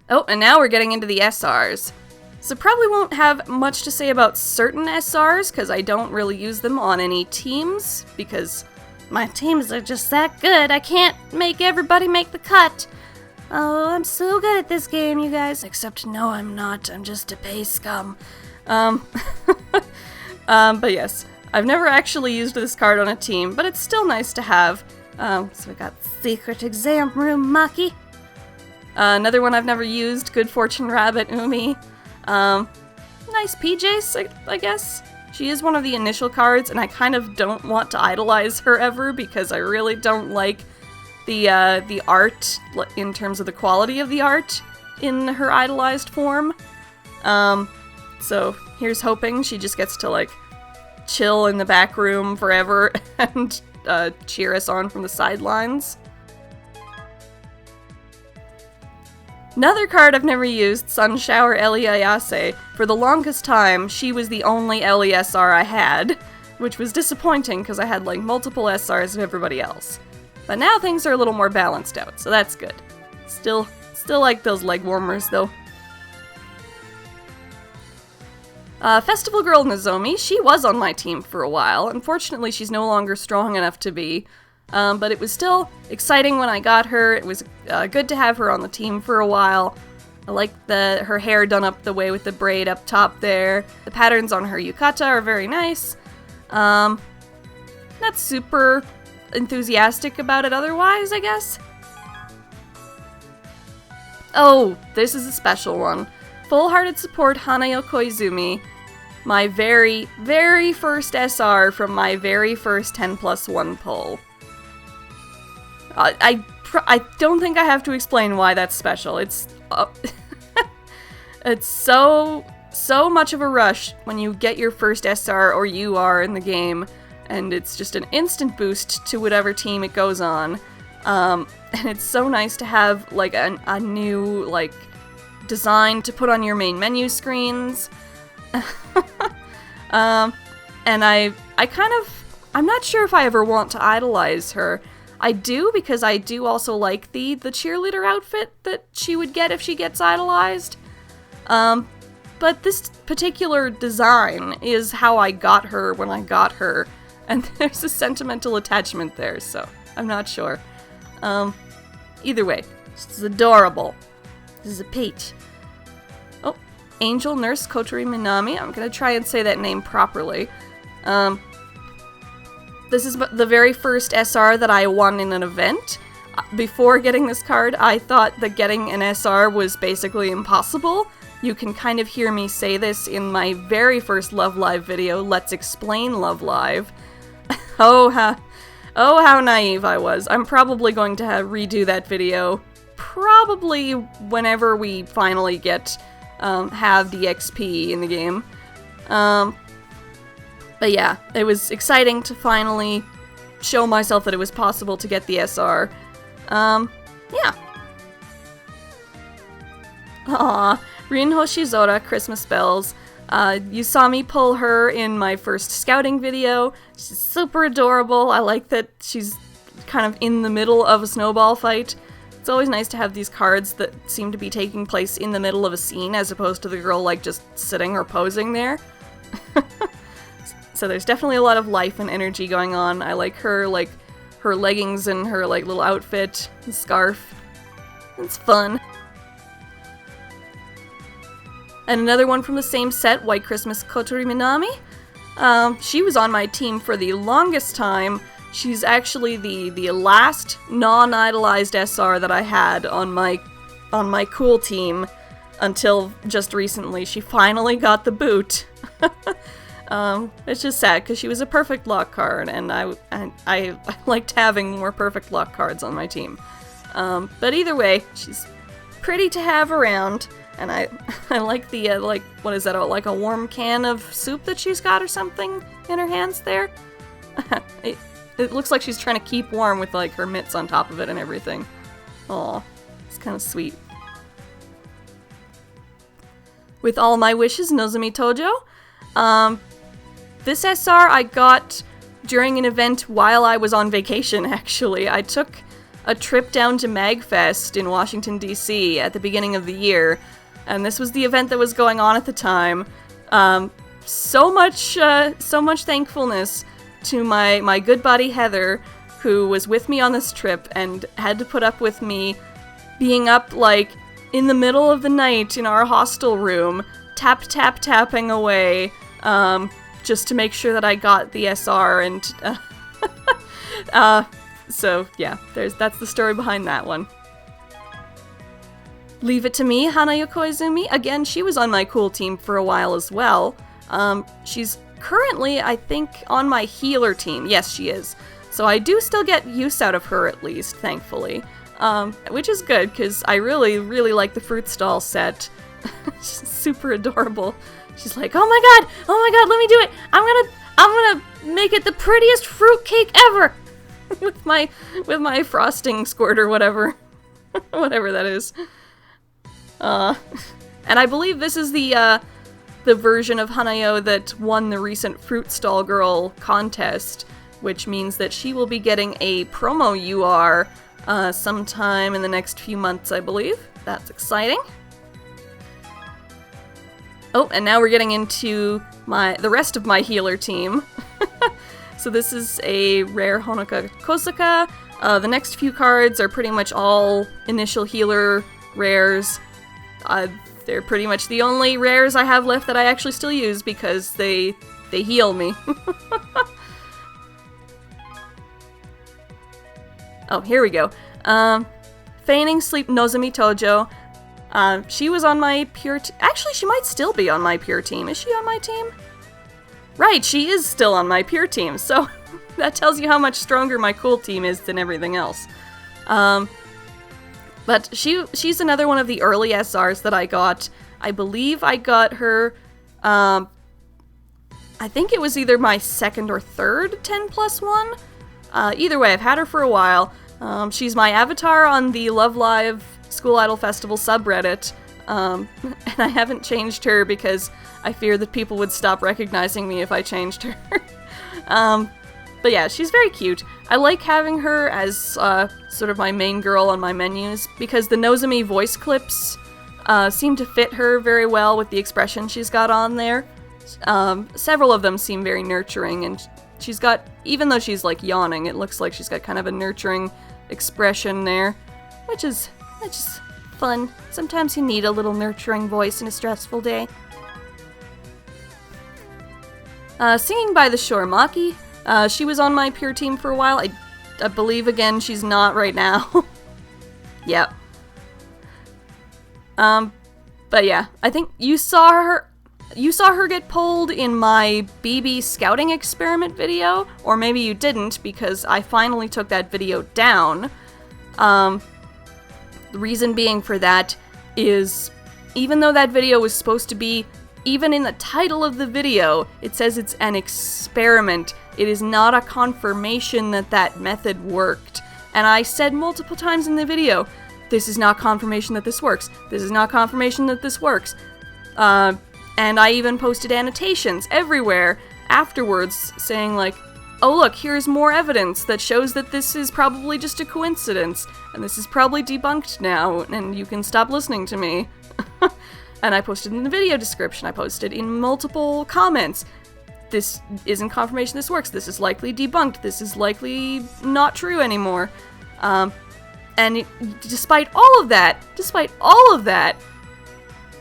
Oh, and now we're getting into the SRs. So probably won't have much to say about certain SRs, because I don't really use them on any teams, because my teams are just that good. I can't make everybody make the cut. Oh, I'm so good at this game, you guys. Except, no, I'm not. I'm just a pay scum. But yes, I've never actually used this card on a team, but it's still nice to have. So we got Secret Exam Room Maki. Another one I've never used, Good Fortune Rabbit Umi. Nice PJs, I guess. She is one of the initial cards, and I kind of don't want to idolize her ever, because I really don't like the art, in terms of the quality of the art, in her idolized form. So here's hoping she just gets to, like, chill in the back room forever and cheer us on from the sidelines. Another card I've never used, Sunshower Ellie Ayase. For the longest time, she was the only Ellie SR I had, which was disappointing because I had like multiple SRs of everybody else. But now things are a little more balanced out, so that's good. Still like those leg warmers though. Festival Girl Nozomi, she was on my team for a while. Unfortunately, she's no longer strong enough to be. But it was still exciting when I got her. It was good to have her on the team for a while. I like her hair done up the way with the braid up top there. The patterns on her yukata are very nice. Not super enthusiastic about it otherwise, I guess. Oh, this is a special one. Full-hearted support Hanayo Koizumi. My very, very first SR from my very first 10+1 pull. I don't think I have to explain why that's special. It's it's so much of a rush when you get your first SR or UR in the game, and it's just an instant boost to whatever team it goes on. And it's so nice to have like a new like design to put on your main menu screens. And I'm not sure if I ever want to idolize her. I do, because I do also like the cheerleader outfit that she would get if she gets idolized. But this particular design is how I got her when I got her, and there's a sentimental attachment there, so I'm not sure. Either way, she's adorable. This is a peach. Oh, Angel Nurse Kotori Minami. I'm gonna try and say that name properly. This is the very first SR that I won in an event. Before getting this card, I thought that getting an SR was basically impossible. You can kind of hear me say this in my very first Love Live video, Let's Explain Love Live. Oh, how naive I was. I'm probably going to redo that video, probably whenever we finally have the XP in the game. But yeah, it was exciting to finally show myself that it was possible to get the SR. Yeah. Aww, Rin Hoshizora, Christmas Bells. You saw me pull her in my first scouting video. She's super adorable. I like that she's kind of in the middle of a snowball fight. It's always nice to have these cards that seem to be taking place in the middle of a scene as opposed to the girl like just sitting or posing there. So there's definitely a lot of life and energy going on. I like her leggings and her like little outfit and scarf. It's fun. And another one from the same set, White Christmas Kotori Minami. She was on my team for the longest time. She's actually the last non-idolized SR that I had on my cool team until just recently. She finally got the boot. It's just sad because she was a perfect lock card, and I liked having more perfect lock cards on my team. But either way, she's pretty to have around, and I like the what is that? Like a warm can of soup that she's got or something in her hands there. It looks like she's trying to keep warm with like her mitts on top of it and everything. Aw, it's kind of sweet. With All My Wishes, Nozomi Tojo. This SR I got during an event while I was on vacation, actually. I took a trip down to MagFest in Washington, D.C. at the beginning of the year, and this was the event that was going on at the time. So much thankfulness to my good buddy Heather, who was with me on this trip and had to put up with me being up, like, in the middle of the night in our hostel room, tapping away, just to make sure that I got the SR, and, so, yeah, that's the story behind that one. Leave It to Me, Hanayo Koizumi. Again, she was on my cool team for a while as well. She's currently, I think, on my healer team. Yes, she is. So I do still get use out of her, at least, thankfully. Which is good, because I really, really like the fruit stall set. She's super adorable. She's like, oh my god, let me do it! I'm gonna make it the prettiest fruit cake ever! with my frosting squirt or whatever. Whatever that is. And I believe this is the version of Hanayo that won the recent Fruit Stall Girl contest, which means that she will be getting a promo UR sometime in the next few months, I believe. That's exciting. Oh, and now we're getting into the rest of my healer team. So this is a rare Honoka Kosaka. The next few cards are pretty much all initial healer rares. They're pretty much the only rares I have left that I actually still use because they heal me. Oh, here we go. Feigning Sleep Nozomi Tojo. She was on my pure actually, she might still be on my pure team. Is she on my team? Right, she is still on my pure team, so that tells you how much stronger my cool team is than everything else. But she's another one of the early SRs that I got. I believe I got her, I think it was either my second or third 10+1. Either way, I've had her for a while. She's my avatar on the Love Live School Idol Festival subreddit, and I haven't changed her because I fear that people would stop recognizing me if I changed her. But yeah, she's very cute. I like having her as sort of my main girl on my menus because the Nozomi voice clips seem to fit her very well with the expression she's got on there. Several of them seem very nurturing, and she's got, even though she's like yawning, it looks like she's got kind of a nurturing expression there, which is fun. Sometimes you need a little nurturing voice in a stressful day. Singing by the Shore, Maki. She was on my pure team for a while. I believe, again, she's not right now. Yep. But yeah, I think you saw her get pulled in my BB scouting experiment video, or maybe you didn't, because I finally took that video down. The reason being for that is, even though that video was supposed to be, even in the title of the video, it says it's an experiment. It is not a confirmation that that method worked. And I said multiple times in the video, this is not confirmation that this works. This is not confirmation that this works. And I even posted annotations everywhere afterwards saying like, oh look, here's more evidence that shows that this is probably just a coincidence, and this is probably debunked now, and you can stop listening to me. And I posted in the video description, I posted in multiple comments, this isn't confirmation this works, this is likely debunked, this is likely not true anymore. And despite all of that,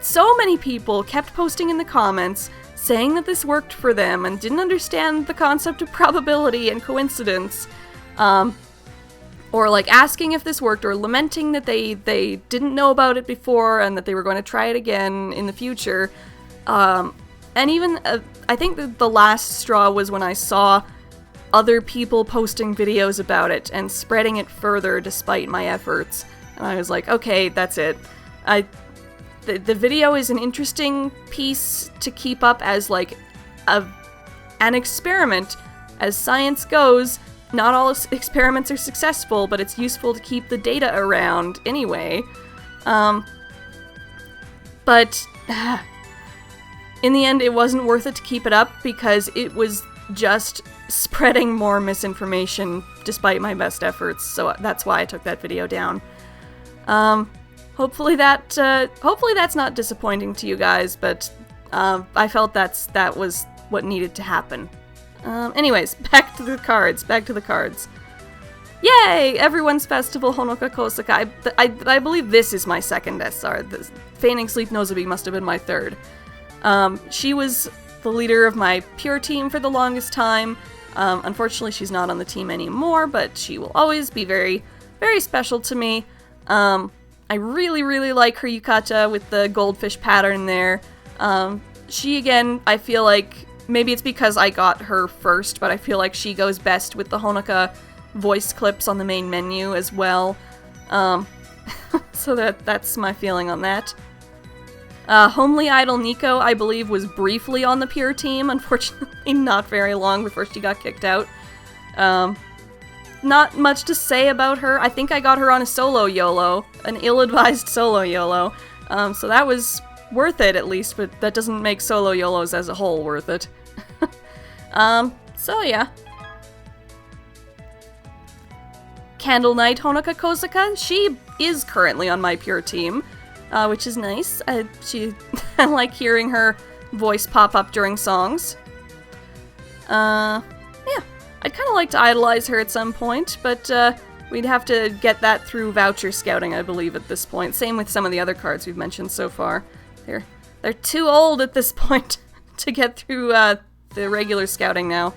so many people kept posting in the comments saying that this worked for them and didn't understand the concept of probability and coincidence, or like asking if this worked, or lamenting that they didn't know about it before and that they were going to try it again in the future. And even, I think that the last straw was when I saw other people posting videos about it and spreading it further despite my efforts. And I was like, okay, that's it. The video is an interesting piece to keep up as like an experiment. As science goes, not all experiments are successful, but it's useful to keep the data around anyway. But in the end, it wasn't worth it to keep it up because it was just spreading more misinformation despite my best efforts, so that's why I took that video down. Hopefully that's not disappointing to you guys, but I felt that was what needed to happen. Anyways, back to the cards. Yay! Everyone's Festival Honoka Kosaka. I believe this is my second SR. Feigning Sleep Nozobi must have been my third. She was the leader of my pure team for the longest time. Unfortunately, she's not on the team anymore, but she will always be very, very special to me. I really, really like her yukata with the goldfish pattern there. She, again, I feel like, maybe it's because I got her first, but I feel like she goes best with the Honoka voice clips on the main menu as well. So that's my feeling on that. Homely Idol Nico, I believe, was briefly on the pure team, unfortunately not very long before she got kicked out. Not much to say about her. I think I got her on a solo YOLO, an ill-advised solo YOLO, so that was worth it at least, but that doesn't make solo YOLOs as a whole worth it. So yeah. Candle Knight Honoka Kosaka, she is currently on my pure team, which is nice. I like hearing her voice pop up during songs. Yeah, I'd kind of like to idolize her at some point, but we'd have to get that through voucher scouting, I believe, at this point. Same with some of the other cards we've mentioned so far. They're too old at this point to get through the regular scouting now.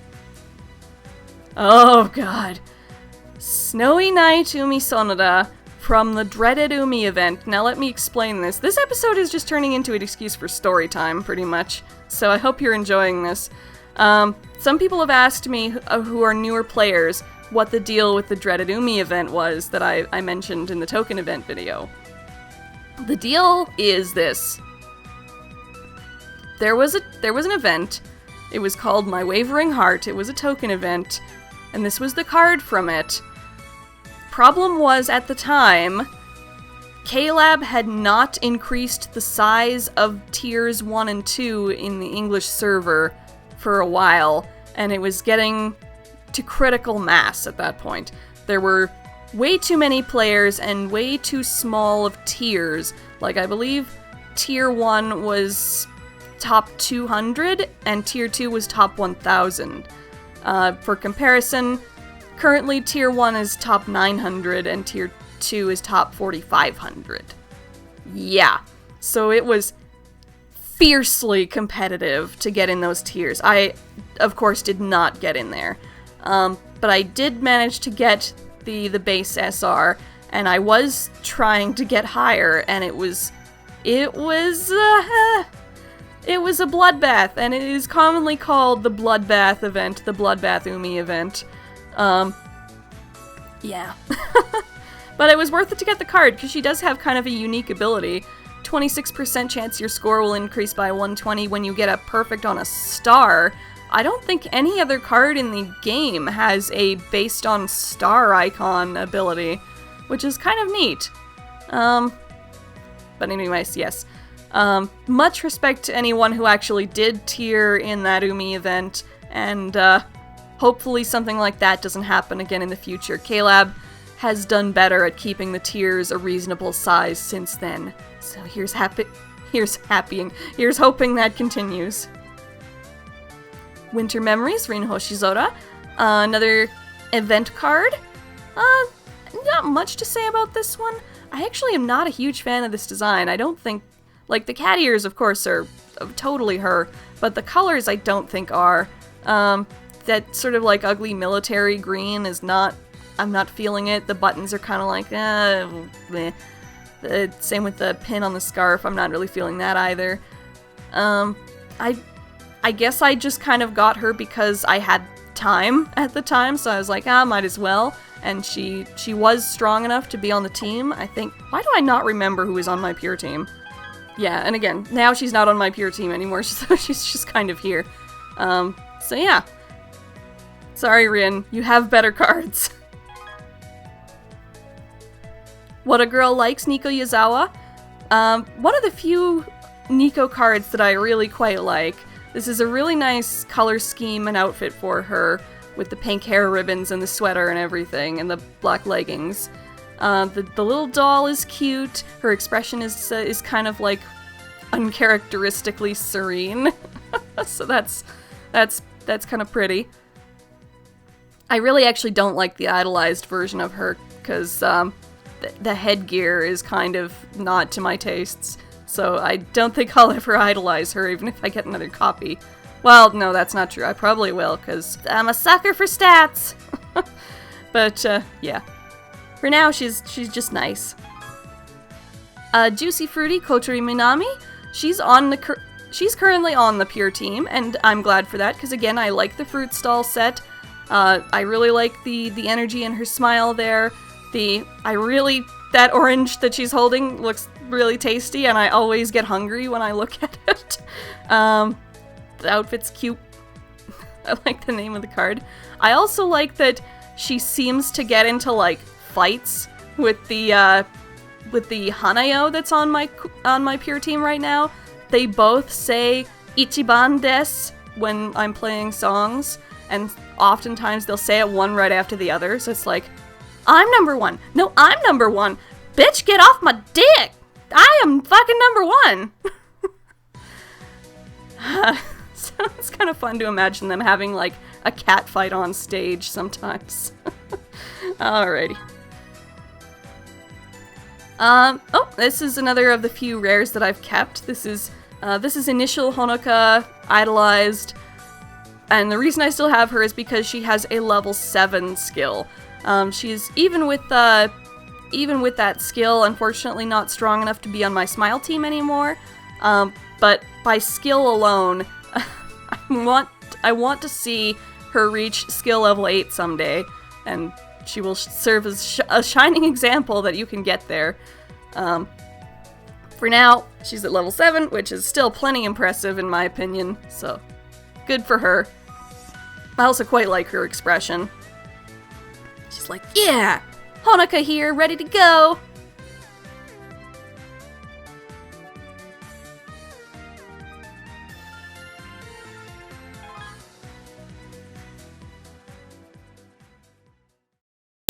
Oh god. Snowy Night Umi Sonoda from the dreaded Umi event. Now let me explain this. This episode is just turning into an excuse for story time, pretty much. So I hope you're enjoying this. Some people have asked me, who are newer players, what the deal with the dreaded Umi event was that I mentioned in the token event video. The deal is this. There was an event. It was called My Wavering Heart. It was a token event, and this was the card from it. Problem was, at the time, K-Lab had not increased the size of tiers 1 and 2 in the English server for a while, and it was getting to critical mass at that point. There were way too many players and way too small of tiers. Like, I believe tier 1 was top 200, and tier 2 was top 1000. For comparison, currently tier 1 is top 900, and tier 2 is top 4500. Yeah, so it was fiercely competitive to get in those tiers. I, of course, did not get in there. But I did manage to get the base SR, and I was trying to get higher, and it was a bloodbath, and it is commonly called the Bloodbath event, the Bloodbath Umi event. Yeah. But it was worth it to get the card, because she does have kind of a unique ability. 26% chance your score will increase by 120 when you get a perfect on a star. I don't think any other card in the game has a based on star icon ability, which is kind of neat. But anyways, yes. Much respect to anyone who actually did tier in that Umi event, and hopefully something like that doesn't happen again in the future. K-Lab has done better at keeping the tiers a reasonable size since then. So here's hoping that continues. Winter Memories, Rin Hoshizora. Another event card. Not much to say about this one. I actually am not a huge fan of this design. I don't think, like, the cat ears, of course, are totally her, but the colors I don't think are. That sort of, like, ugly military green is not, I'm not feeling it. The buttons are kind of like, meh. Same with the pin on the scarf, I'm not really feeling that either. I guess I just kind of got her because I had time at the time, so I was like, might as well. And she was strong enough to be on the team, I think. Why do I not remember who is on my pure team? Yeah, and again, now she's not on my pure team anymore, so she's just kind of here. So yeah. Sorry, Rin, you have better cards. What a Girl Likes, Nico Yazawa. One of the few Nico cards that I really quite like. This is a really nice color scheme and outfit for her, with the pink hair ribbons and the sweater and everything, and the black leggings. The little doll is cute. Her expression is kind of like uncharacteristically serene. So that's kind of pretty. I really actually don't like the idolized version of her, because the headgear is kind of not to my tastes. So I don't think I'll ever idolize her, even if I get another copy. Well, no, that's not true. I probably will, because I'm a sucker for stats. But, yeah. For now, she's just nice. Juicy Fruity Kotori Minami. She's currently on the Pure team, and I'm glad for that, because again, I like the fruit stall set. I really like the energy in her smile there. That orange that she's holding looks really tasty, and I always get hungry when I look at it. The outfit's cute. I like the name of the card. I also like that she seems to get into, like, fights with the Hanayo that's on my Pure team right now. They both say Ichiban desu when I'm playing songs, and oftentimes they'll say it one right after the other, so it's like, I'm number one! No, I'm number one! Bitch, get off my dick! I am fucking number one! So it's kind of fun to imagine them having, like, a cat fight on stage sometimes. Alrighty. Oh, this is another of the few rares that I've kept. This is initial Honoka, idolized, and the reason I still have her is because she has a level 7 skill. She's, even with that skill, unfortunately not strong enough to be on my Smile team anymore, but by skill alone, I want to see her reach skill level 8 someday, and she will serve as a shining example that you can get there. For now, she's at level 7, which is still plenty impressive in my opinion, so good for her. I also quite like her expression. She's like, yeah! Honoka here, ready to go!